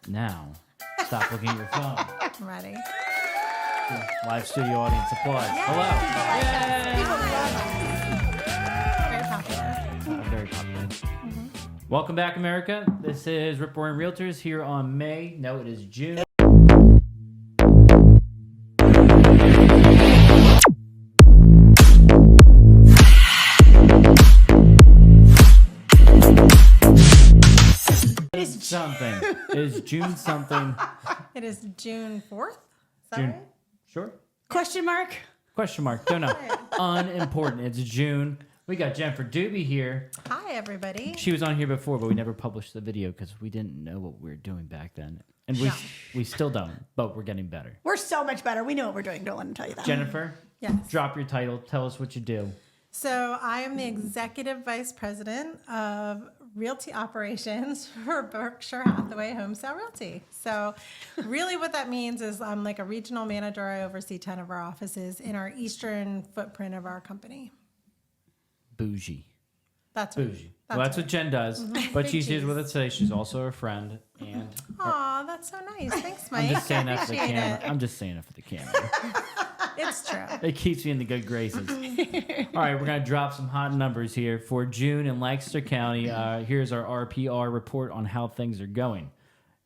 Now, stop looking at your phone. I'm ready. Live studio audience applause. Hello. People love us. Very popular. Very popular. Welcome back, America. This is Rip Roaring Realtors here on May. No, it is June. It is June something. It is June 4th. Is that June. right? Sure. Question mark? Question mark. Don't know. Unimportant. It's June. We got Jennifer Doobie here. Hi, everybody. She was on here before, but we never published the video because we didn't know what we were doing back then. And we still don't, but we're getting better. We're so much better. We know what we're doing. Don't let me tell you that. Jennifer, Yes. drop your title. Tell us what you do. So I am the Executive Vice President of Realty Operations for Berkshire Hathaway Home Sale Realty. So really what that means is I'm like a regional manager. I oversee 10 of our offices in our eastern footprint of our company. Bougie. That's Bougie. That's what Jen does. But Big she's here cheese. with us today. She's also a friend. And Aw, that's so nice. Thanks, Mike. I'm just saying that for the Appreciate camera. it. I'm just saying it for the camera. It's true. It keeps me in the good graces. All right, we're going to drop some hot numbers here for June in Lancaster County. Here's our RPR report on how things are going.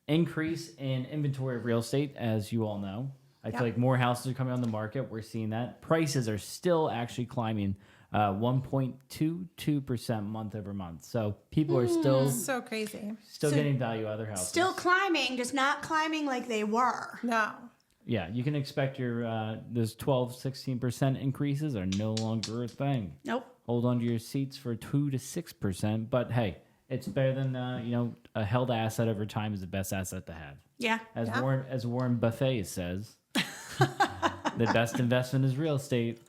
Increase in inventory of real estate, as you all know. I feel like more houses are coming on the market. We're seeing that. Prices are still actually climbing 1.22% month over month. So people are still So crazy. getting value out of their houses. Still climbing, just not climbing like they were. No. Yeah, you can expect your those 12, 16% increases are no longer a thing. Nope. Hold on to your seats for 2 to 6%, but hey, it's better than a held asset over time is the best asset to have. Yeah. As Warren Buffett says, the best investment is real estate.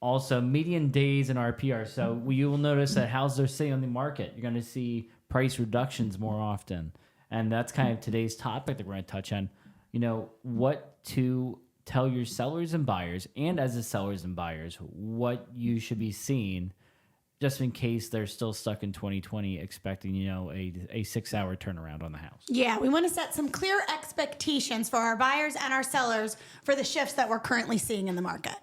Also, median days in RPR. So you will notice that houses are sitting on the market. You're going to see price reductions more often, and that's kind of today's topic that we're going to touch on. You know, what to tell your sellers and buyers, and as the sellers and buyers, what you should be seeing just in case they're still stuck in 2020 expecting, a 6-hour turnaround on the house. Yeah, we want to set some clear expectations for our buyers and our sellers for the shifts that we're currently seeing in the market.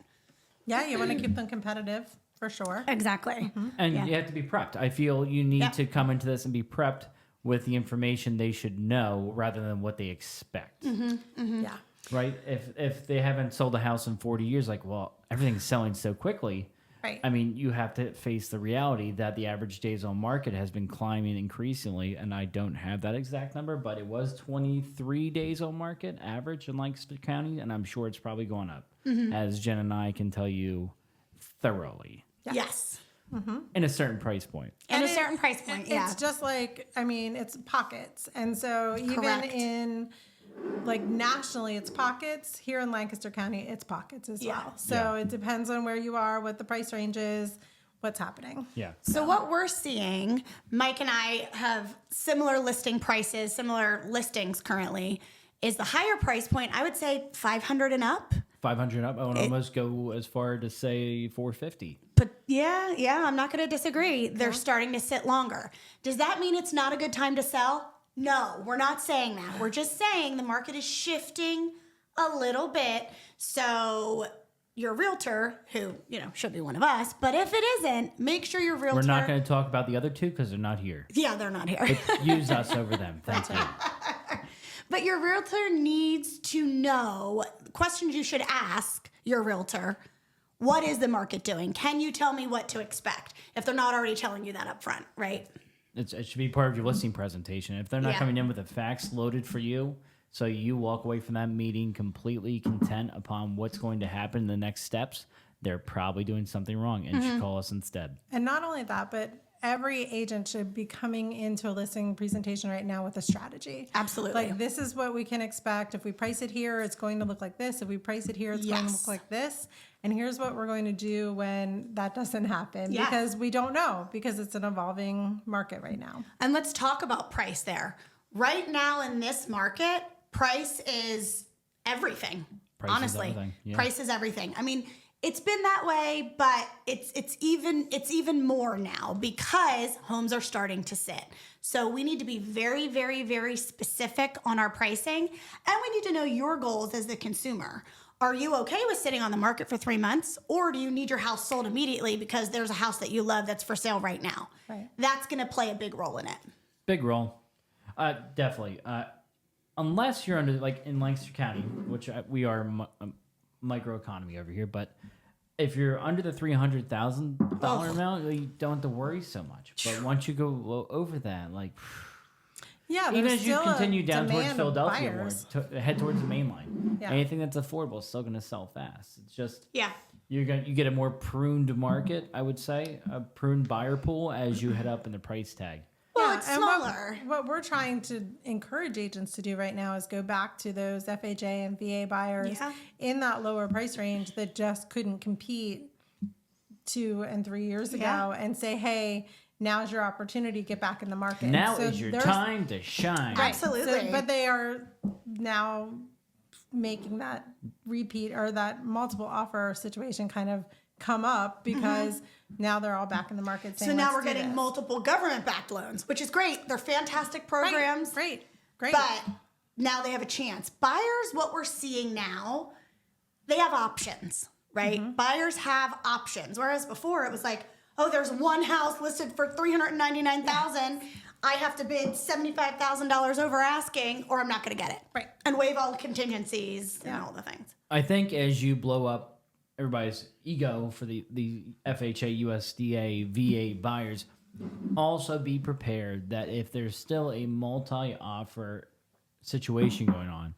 Yeah, you want to keep them competitive for sure. Exactly. And you have to be prepped. I feel you need to come into this and be prepped with the information they should know rather than what they expect. Yeah. Right? If they haven't sold a house in 40 years, like, well, everything's selling so quickly. Right. I mean, you have to face the reality that the average days on market has been climbing increasingly, and I don't have that exact number, but it was 23 days on market average in Lancaster County, and I'm sure it's probably going up, as Jen and I can tell you thoroughly. Yes. In a certain price point. And a certain price point, yeah. It's just like, it's pockets. And so even Correct. in, nationally, it's pockets. Here in Lancaster County, it's pockets as well. So it depends on where you are, what the price range is, what's happening. Yeah. So what we're seeing, Mike and I have similar listing prices, similar listings currently, is the higher price point, I would say 500 and up. 500 up. I would almost go as far to say 450. But yeah, I'm not going to disagree. They're starting to sit longer. Does that mean it's not a good time to sell? No, we're not saying that. We're just saying the market is shifting a little bit. So your realtor, who, should be one of us, but if it isn't, make sure your realtor... We're not going to talk about the other two because they're not here. Yeah, they're not here. Use us over them. Thank you. But your realtor needs to know questions you should ask your realtor. What is the market doing? Can you tell me what to expect if they're not already telling you that up front, right? It should be part of your listing presentation. If they're not coming in with the facts loaded for you, so you walk away from that meeting completely content upon what's going to happen in the next steps, they're probably doing something wrong and should call us instead. And not only that, but every agent should be coming into a listing presentation right now with a strategy. Absolutely. Like, this is what we can expect. If we price it here, it's going to look like this. If we price it here, it's going to look like this. And here's what we're going to do when that doesn't happen. Yes. Because we don't know, because it's an evolving market right now. And let's talk about price there. Right now in this market, price is everything. Price is honestly. everything, yeah. Price is everything. I mean, It's been that way, but it's even more now because homes are starting to sit. So we need to be very, very, very specific on our pricing, and we need to know your goals as the consumer. Are you okay with sitting on the market for 3 months, or do you need your house sold immediately because there's a house that you love that's for sale right now? Right. That's going to play a big role in it. Big role. Definitely. Unless you're under, like in Lancaster County, which we are microeconomy over here, but if you're under the $300,000 amount, you don't have to worry so much. But once you go over that, like, Yeah, even there's as you still a continue down towards demand of Philadelphia more, buyers. head towards the main line, Yeah. anything that's affordable is still going to sell fast. It's just Yeah. you get a more pruned market, I would say, a pruned buyer pool as you head up in the price tag. Well, it's and smaller. What we're trying to encourage agents to do right now is go back to those FHA and VA buyers Yeah. in that lower price range that just couldn't compete 2 and 3 years ago Yeah. and say, hey, now's your opportunity to get back in the market. Now So is your there's- time to shine. Right. Absolutely. but they are now making that repeat or that multiple offer situation kind of come up because now they're all back in the market saying, So now "Let's we're do getting this." multiple government-backed loans, which is great. They're fantastic programs. Great. But now they have a chance. Buyers, what we're seeing now, they have options, right? Buyers have options. Whereas before it was like, oh, there's one house listed for $399,000. I have to bid $75,000 over asking, or I'm not going to get it. Right. And waive all the contingencies and all the things. I think as you blow up everybody's ego for the FHA, USDA, VA buyers, also be prepared that if there's still a multi-offer situation going on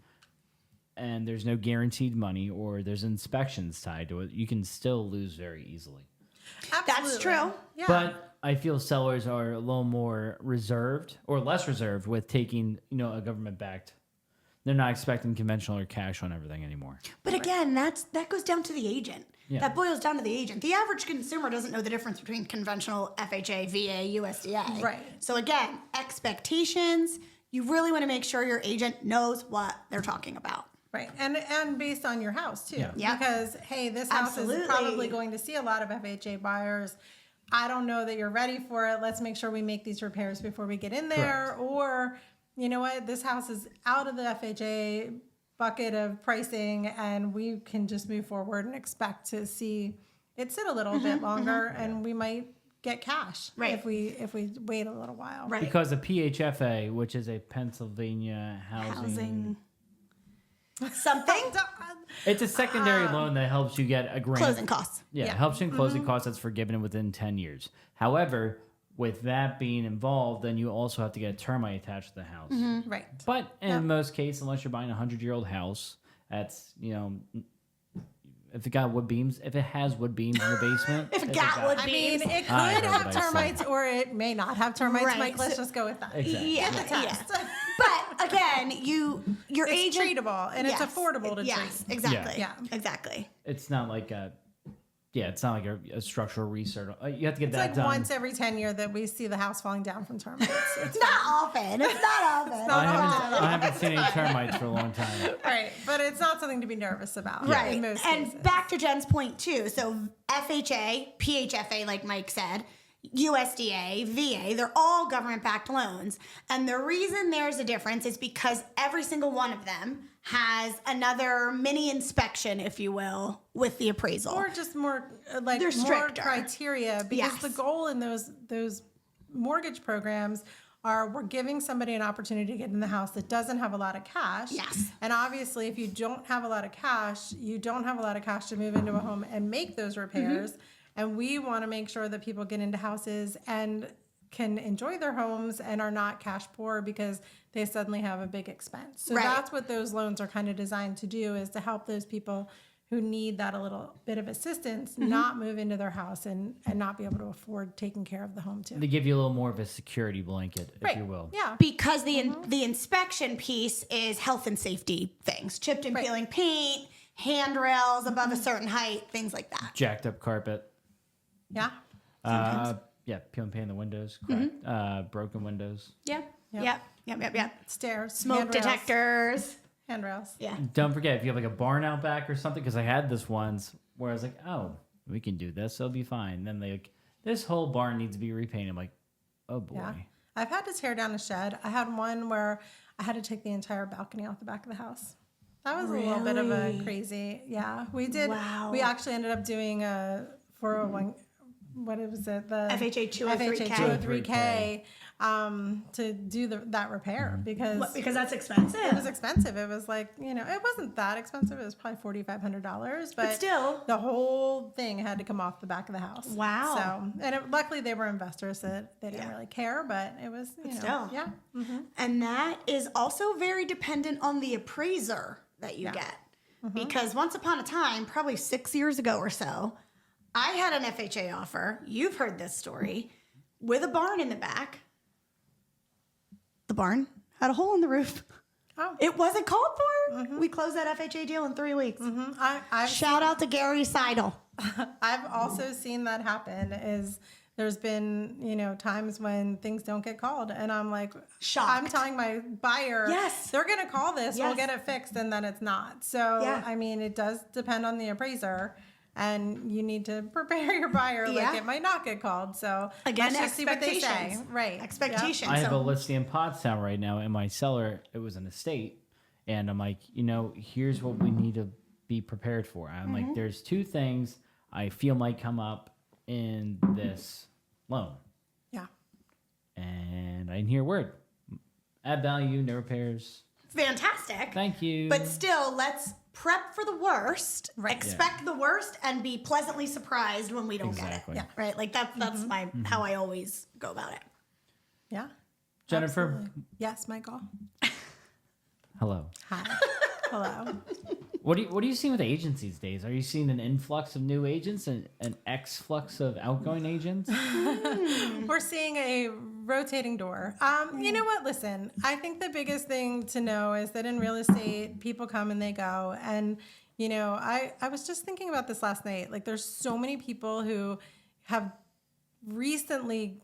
and there's no guaranteed money or there's inspections tied to it, you can still lose very easily. Absolutely. That's true. Yeah. But I feel sellers are a little more reserved or less reserved with taking, a government-backed. They're not expecting conventional or cash on everything anymore. But again, that goes down to the agent. Yeah. That boils down to the agent. The average consumer doesn't know the difference between conventional FHA, VA, USDA. Right. So again, expectations. You really want to make sure your agent knows what they're talking about. Right. And based on your house too. Yeah. Yeah. Because hey, this house Absolutely. is probably going to see a lot of FHA buyers. I don't know that you're ready for it. Let's make sure we make these repairs before we get in there. Correct. Or, you know what, this house is out of the FHA bucket of pricing and we can just move forward and expect to see it sit a little bit longer and we might get cash Right. if we wait a little while. Right. Because the PHFA, which is a Pennsylvania housing Something. it's a secondary loan that helps you get a grant. Closing costs. Yeah, Yeah. it helps you in closing costs that's forgiven within 10 years. However, with that being involved, then you also have to get a termite attached to the house. Right. But in most cases, unless you're buying a 100-year-old house, that's, if it got wood beams, if it has wood beams in the basement. If it got wood I mean, beams. it could I heard have what I said. termites or it may not have termites. Right. Mike, let's just go with that. Exactly. Yeah, Get the test. yeah. But again, your It's agent treatable and it's Yes. affordable to Yes, treat. exactly. Yeah. Exactly. It's not like it's not like a structural research. You have to get It's that like done. once every 10 years that we see the house falling down from termites. It's not often. It's not often. I haven't seen any termites for a long time. Right. But it's not something to be nervous about. Right. In most And cases. back to Jen's point too. So FHA, PHFA, like Mike said, USDA, VA, they're all government-backed loans. And the reason there's a difference is because every single one of them has another mini inspection, if you will, with the appraisal. Or just more They're more stricter. criteria because Yes. the goal in those mortgage programs are we're giving somebody an opportunity to get in the house that doesn't have a lot of cash. Yes. And obviously if you don't have a lot of cash, you don't have a lot of cash to move into a home and make those repairs. And we want to make sure that people get into houses and can enjoy their homes and are not cash poor because they suddenly have a big expense. So Right. that's what those loans are kind of designed to do, is to help those people who need that a little bit of assistance not move into their house and not be able to afford taking care of the home too. They give you a little more of a security blanket, if you will. Yeah. Because the inspection piece is health and safety things, chipped and Right. peeling paint, handrails above a certain height, things like that. Jacked up carpet. Yeah. Peeling paint in the windows. Cracked, broken windows. Yeah. Yep. Yep. Stairs. Smoke handrails. detectors. Handrails. Yeah. Don't forget, if you have like a barn out back or something, because I had this once, where I was like, oh, we can do this. It'll be fine. Then they like, this whole barn needs to be repainted. I'm like, oh boy. Yeah. I've had to tear down a shed. I had one where I had to take the entire balcony off the back of the house. That was a little bit of a crazy. Yeah, we did. Wow. We actually ended up doing a 401. What was it? The FHA 203K. FHA 203K to do that repair because That's expensive. it was expensive. It was like, it wasn't that expensive. It was probably $4,500, but still. the whole thing had to come off the back of the house. Wow. So, and luckily they were investors, so they didn't really care, but it was, still. yeah. Mm-hmm. And that is also very dependent on the appraiser that you get. Because once upon a time, probably 6 years ago or so, I had an FHA offer. You've heard this story with a barn in the back. The barn had a hole in the roof. Oh. It wasn't called for. We closed that FHA deal in 3 weeks. I've Shout out to Gary Seidel. I've also seen that happen. There's been, times when things don't get called, and I'm like, Shocked. I'm telling my buyer, Yes. they're going to call this, Yes. we'll get it fixed, and then it's not. So, Yeah. I mean, it does depend on the appraiser, and you need to prepare your buyer Yeah. like it might not get called. So, Again, let's just see what they say. expectations. Right. Expectations. I have So- a listing in Pottstown right now, and my seller, it was an estate, and I'm like, here's what we need to be prepared for. I'm like, there's two things I feel might come up in this loan, Yeah. and I didn't hear a word. Add value, no repairs. Fantastic. Thank you. But still, let's prep for the worst, Right. expect the worst, and be pleasantly surprised when we don't Exactly. get it. Yeah. Right? Like that's my how I always go about it. Yeah. Jennifer, Absolutely. Yes, Michael. hello. Hi. Hello. What do you see with agents these days? Are you seeing an influx of new agents and an exflux of outgoing agents? We're seeing a rotating door. You know what? Listen, I think the biggest thing to know is that in real estate, people come and they go. And, I was just thinking about this last night. Like, there's so many people who have recently,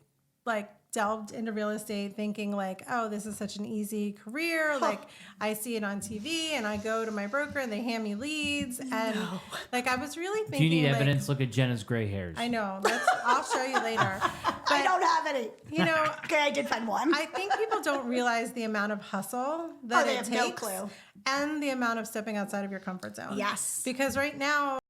delved into real estate thinking like, oh, this is such an easy career. Like I see it on TV and I go to my broker and they hand me leads. And I was really thinking, If you need evidence, look at Jenna's gray hairs. I know. I'll show you later. I don't have any. Okay, I did find one. I think people don't realize the amount of hustle that they it have no takes clue. and the amount of stepping outside of your comfort zone. Yes. Because right now,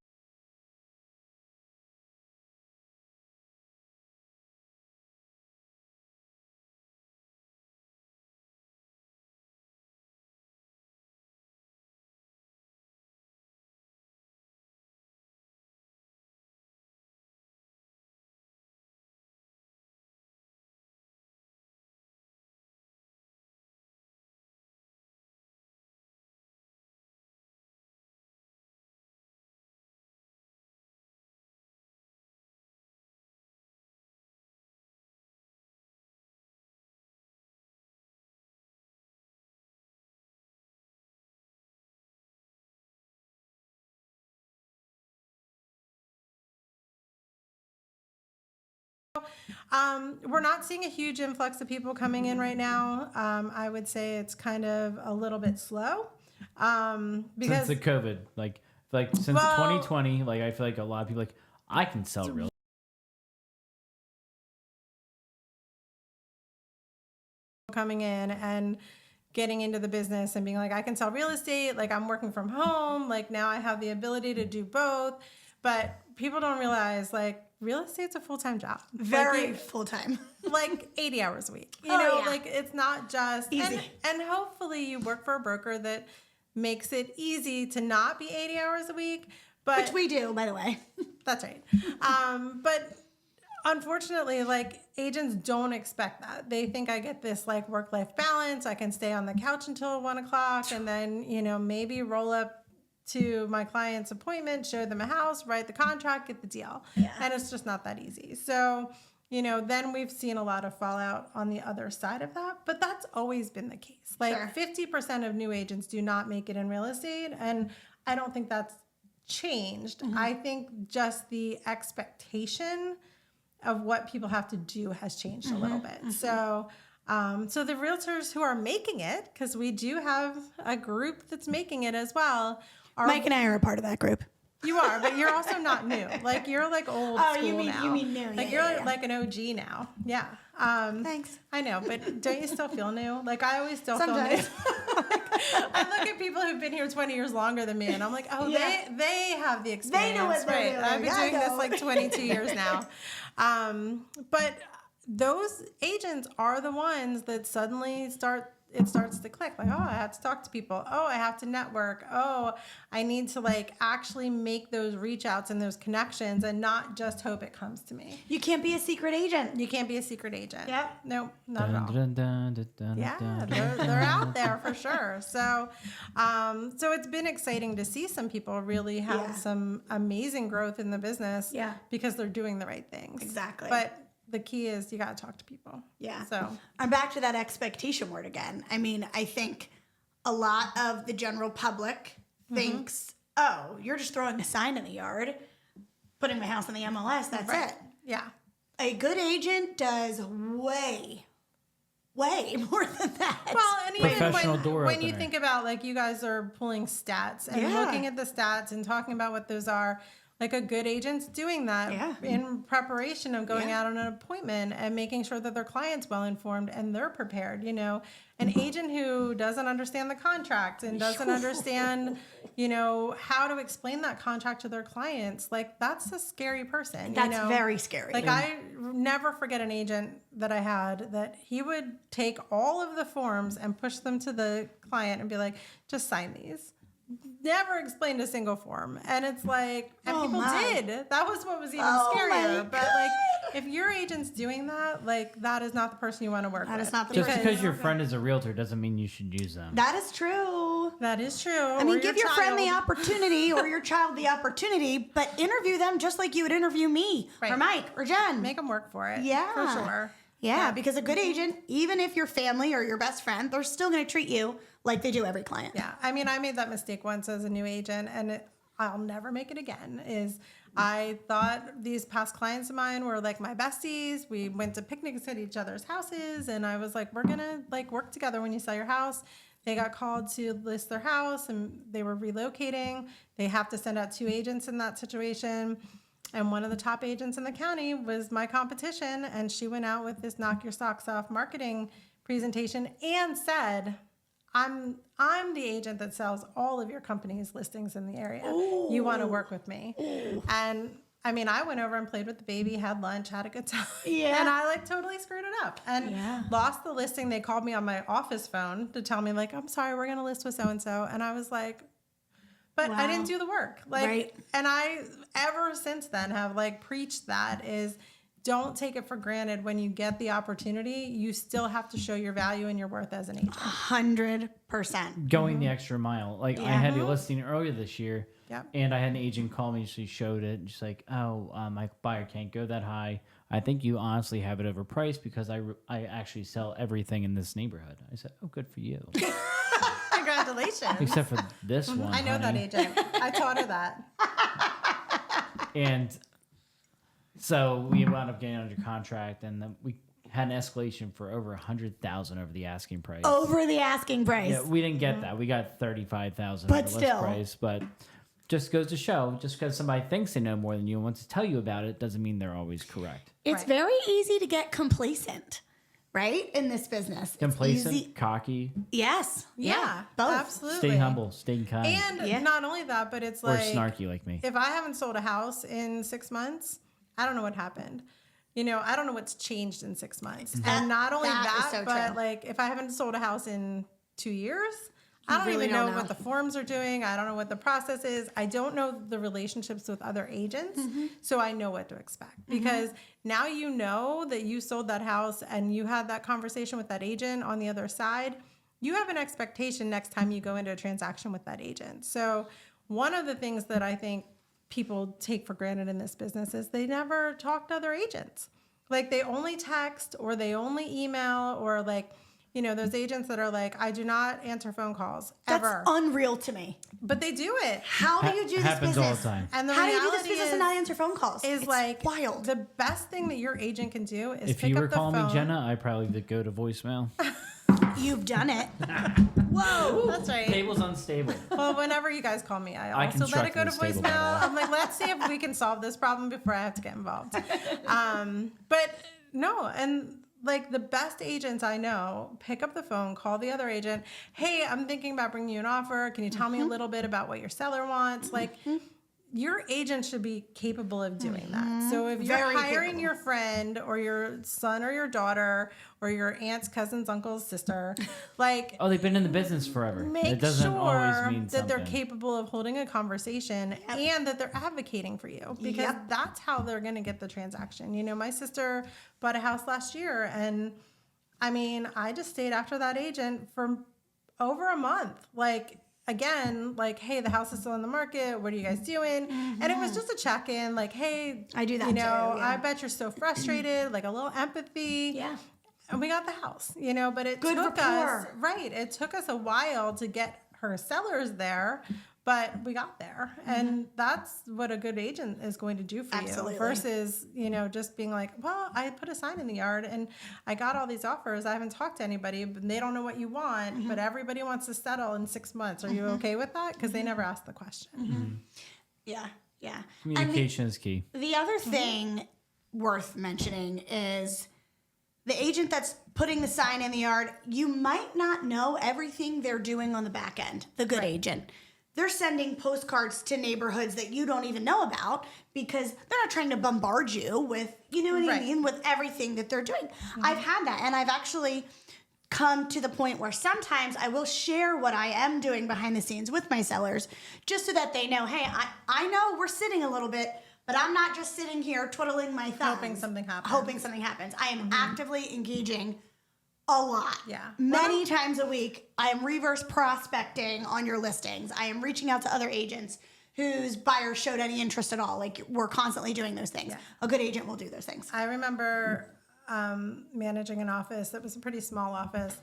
we're not seeing a huge influx of people coming in right now. I would say it's kind of a little bit slow. Because Since the COVID, since 2020, I feel like a lot of people I can sell real. coming in and getting into the business and being like, I can sell real estate. Like I'm working from home. Like now I have the ability to do both. But people don't realize real estate's a full-time job. Very full-time. 80 hours a week. You Oh, know, yeah. It's not just Easy. And hopefully you work for a broker that makes it easy to not be 80 hours a week. But Which we do, by the way. that's right. But unfortunately, agents don't expect that. They think I get this work-life balance. I can stay on the couch until 1 o'clock and then, maybe roll up to my client's appointment, show them a house, write the contract, get the deal. Yeah. And it's just not that easy. So, then we've seen a lot of fallout on the other side of that, but that's always been the case. Sure. 50% of new agents do not make it in real estate. And I don't think that's changed. I think just the expectation of what people have to do has changed a little bit. So, so the realtors who are making it, because we do have a group that's making it as well, are Mike and I are a part of that group. You are, but you're also not new. Like you're like old school you now. mean new. Like Yeah, you're yeah. like an OG now. Yeah. Thanks. I know, but don't you still feel new? Like I always still Sometimes. feel new. I look at people who've been here 20 years longer than me, and I'm like, oh, Yeah. they have the experience. They know what they're right? doing. I've been I doing this know. like 22 years now. But those agents are the ones that suddenly it starts to click. Like, oh, I have to talk to people. Oh, I have to network. Oh, I need to like actually make those reach outs and those connections and not just hope it comes to me. You can't be a secret agent. You can't be a secret agent. Yep. Nope, not at all. Dun, dun, dun, dun, Yeah, dun, they're out there for sure. So, so it's been exciting to see some people really have Yeah. some amazing growth in the business. Yeah. Because they're doing the right things. Exactly. But the key is you got to talk to people. Yeah. So I'm back to that expectation word again. I mean, I think a lot of the general public thinks, oh, you're just throwing a sign in the yard, putting my house in the MLS, that's it. yeah. A good agent does way more than that. Well, and even Professional door when you opener. think about like you guys are pulling stats and Yeah. looking at the stats and talking about what those are, like a good agent's doing that Yeah. in preparation of going Yeah. out on an appointment and making sure that their client's well informed and they're prepared. You know, an agent who doesn't understand the contract and doesn't understand, you know, how to explain that contract to their clients, like that's a scary person. That's you know? very scary. Like I never forget an agent that I had that he would take all of the forms and push them to the client and be like, just sign these. Never explained a single form. And it's like, and Oh, people my. did. That was what was even Oh, my scarier. But like, God. if your agent's doing that, like that is not the person you want to work with. That is not the Just person. because your friend is a realtor doesn't mean you should use them. That is true. That is true. I mean, give your friend the opportunity or your child the opportunity, but interview them just like you would interview me or Right. Mike or Jen. Make them work for it. Yeah. For sure. Yeah, because a good agent, even if your family or your best friend, they're still going to treat you like they do every client. Yeah, I mean, I made that mistake once as a new agent, and I'll never make it again. I thought these past clients of mine were like my besties. We went to picnics at each other's houses, and I was like, we're gonna like work together when you sell your house. They got called to list their house, and they were relocating. They have to send out 2 agents in that situation. And one of the top agents in the county was my competition, and she went out with this knock your socks off marketing presentation and said, I'm the agent that sells all of your company's listings in the area. You want to work with me. And I mean, I went over and played with the baby, had lunch, had a good time. Yeah. And I like totally screwed it up and lost the listing. They called me on my office phone to tell me like, I'm sorry, we're going to list with so-and-so. And I was like, but I didn't do the work. Like, Right. and I ever since then have like preached that is don't take it for granted when you get the opportunity. You still have to show your value and your worth as an agent. 100%. Going the extra mile. Like I had a listing earlier this year, Yep. and I had an agent call me. She showed it. And she's like, "Oh, my buyer can't go that high. I think you honestly have it overpriced because I actually sell everything in this neighborhood." I said, "Oh, good for you." Congratulations. Except for this one. I know that honey. agent. I taught her that. And so we wound up getting under contract, and then we had an escalation for over $100,000 over the asking price. Over the asking price. Yeah, we didn't get that. We got $35,000 But over the list still. price. But just goes to show, just because somebody thinks they know more than you and wants to tell you about it, doesn't mean they're always correct. It's Right. very easy to get complacent, right? In this business. It's Complacent, easy- cocky, Yes. Yeah, Both. absolutely. stay humble, stay kind, And Yeah. not only that, but it's or like snarky like me. if I haven't sold a house in 6 months, I don't know what happened. You know, I don't know what's changed in 6 months. And not only that that, is so but true. like if I haven't sold a house in 2 years, I don't really even don't know know. what the forms are doing. I don't know what the process is. I don't know the relationships with other agents. So I know what to expect because now you know that you sold that house and you had that conversation with that agent on the other side. You have an expectation next time you go into a transaction with that agent. So one of the things that I think people take for granted in this business is they never talk to other agents. Like they only text or they only email or like, you know, those agents that are like, I do not answer phone calls That's ever. unreal to me. But they do it. How do you do this Happens business? all the time. And the How do you do this reality business and not answer phone calls? is It's like wild. the best thing that your agent can do is If pick you were up the calling phone. me Jenna, I probably would go to voicemail. You've done it. Whoa. That's right. Table's unstable. Well, whenever you guys call me, I also let it go to constructed a stable, by the way. voicemail. I'm like, let's see if we can solve this problem before I have to get involved. But no, and like the best agents I know pick up the phone, call the other agent. Hey, I'm thinking about bringing you an offer. Can you tell me a little bit about what your seller wants? Like, your agent should be capable of doing that. So if you're Very hiring capable. your friend or your son or your daughter or your aunt's cousin's uncle's sister, like, Oh, they've been in the business forever. make It doesn't always sure mean that they're something. capable of holding a conversation and that they're advocating for you, because Yep. that's how they're going to get the transaction. You know, my sister bought a house last year, and I mean, I just stayed after that agent for over a month. Like, again, like, hey, the house is still in the market. What are you guys doing? And it was just a check-in, like, hey, I do that you know, too, yeah. I bet you're so frustrated, like a little empathy. Yeah. And we got the house, you know, but it Good took rapport. us, right. It took us a while to get her sellers there, but we got there. And that's what a good agent is going to do for Absolutely. you versus, you know, just being like, well, I put a sign in the yard and I got all these offers. I haven't talked to anybody, but they don't know what you want, but everybody wants to settle in 6 months. Are you okay with that? Because they never asked the question. Yeah. Yeah. Communication is key. The other thing worth mentioning is the agent that's putting the sign in the yard, you might not know everything they're doing on the back end, the good agent. They're sending postcards to neighborhoods that you don't even know about because they're not trying to bombard you with, you know what I Right. mean, with everything that they're doing. I've had that, and I've actually come to the point where sometimes I will share what I am doing behind the scenes with my sellers just so that they know, hey, I know we're sitting a little bit, but I'm not just sitting here twiddling my thumbs. Hoping something happens. Hoping something happens. I am actively engaging a lot. Yeah. Many times a week, I am reverse prospecting on your listings. I am reaching out to other agents whose buyers showed any interest at all. Like, we're constantly doing those things. Yeah. A good agent will do those things. I remember managing an office that was a pretty small office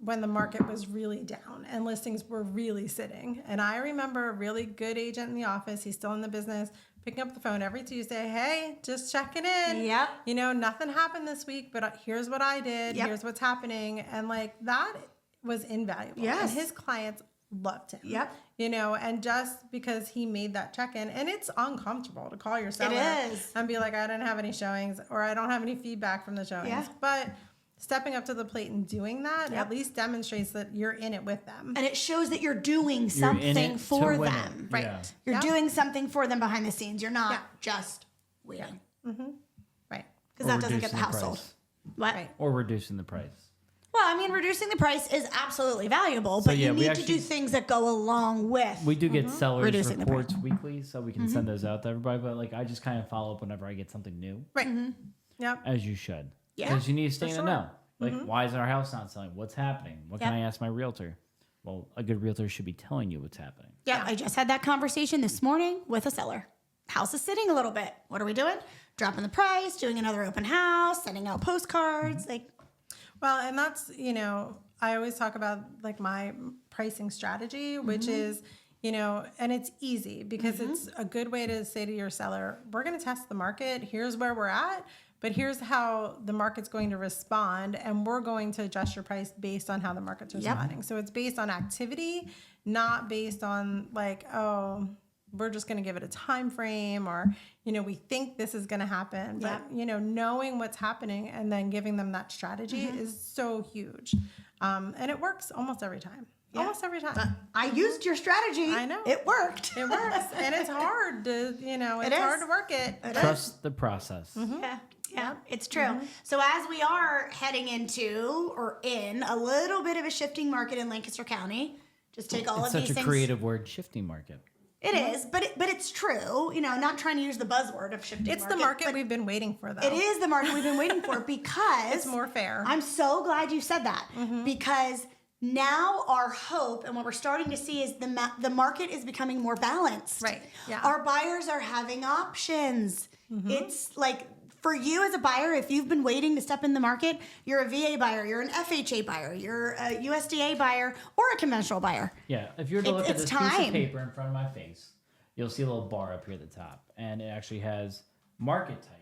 when the market was really down and listings were really sitting. And I remember a really good agent in the office, he's still in the business, picking up the phone every Tuesday. Hey, just checking in. Yep. You know, nothing happened this week, but here's what I did. Yep. Here's what's happening. And like, that was invaluable. Yes. And his clients loved him. Yep. You know, and just because he made that check-in, and it's uncomfortable to call your seller is. and be like, I didn't have any showings or I don't have any feedback from the showings. Yeah. But stepping up to the plate and doing that Yep. at least demonstrates that you're in it with them. And it shows that you're doing You're in something it to for win them. it. Right. Yeah. You're Yeah. doing something for them behind the scenes. You're not Yeah. just waiting. Right. Because Or that doesn't get the reducing house sold. price. What? Right. Or reducing the price. Well, I mean, reducing the price is absolutely valuable, but yeah, you we need to actually- do things that go along with. We do get sellers Reducing the reports weekly, so we can send those out to everybody. But like, I just kind of follow up whenever I get something new, Right. Yep. as you should. Yeah, Because you need to stay in sure. the know. Like, why is our house not selling? What's happening? What can Yep. I ask my realtor? Well, a good realtor should be telling you what's happening. Yeah, I just had that conversation this morning with a seller. House is sitting a little bit. What are we doing? Dropping the price, doing another open house, sending out postcards. Like, Well, and that's, you know, I always talk about like my pricing strategy, which is, you know, and it's easy because it's a good way to say to your seller, we're going to test the market. Here's where we're at, but here's how the market's going to respond. And we're going to adjust your price based on how the market's responding. So it's based on activity, not based on like, oh, we're just going to give it a time frame or, you know, we think this is going to happen. But, you know, knowing what's happening and then giving them that strategy is so huge. And it works almost every time. Almost every time. I used your strategy. I know. It worked. It works. And it's hard to, you know, it's hard is. to work it. Trust the process. Yeah, it's true. So as we are heading into or in a little bit of a shifting market in Lancaster County, just take all It's of such these a things. creative word, shifting market. It is, but it's true. You know, not trying to use the buzzword of shifting. It's the market we've been waiting for, though. It is the market we've been waiting for because It's more fair. I'm so glad you said that because now our hope and what we're starting to see is the market is becoming more balanced. Right, yeah. Our buyers are having options. It's like for you as a buyer, if you've been waiting to step in the market, you're a VA buyer, you're an FHA buyer, you're a USDA buyer, or a conventional buyer. Yeah, if you were to look at it's this piece time. of paper in front of my face, you'll see a little bar up here at the top, and it actually has market type.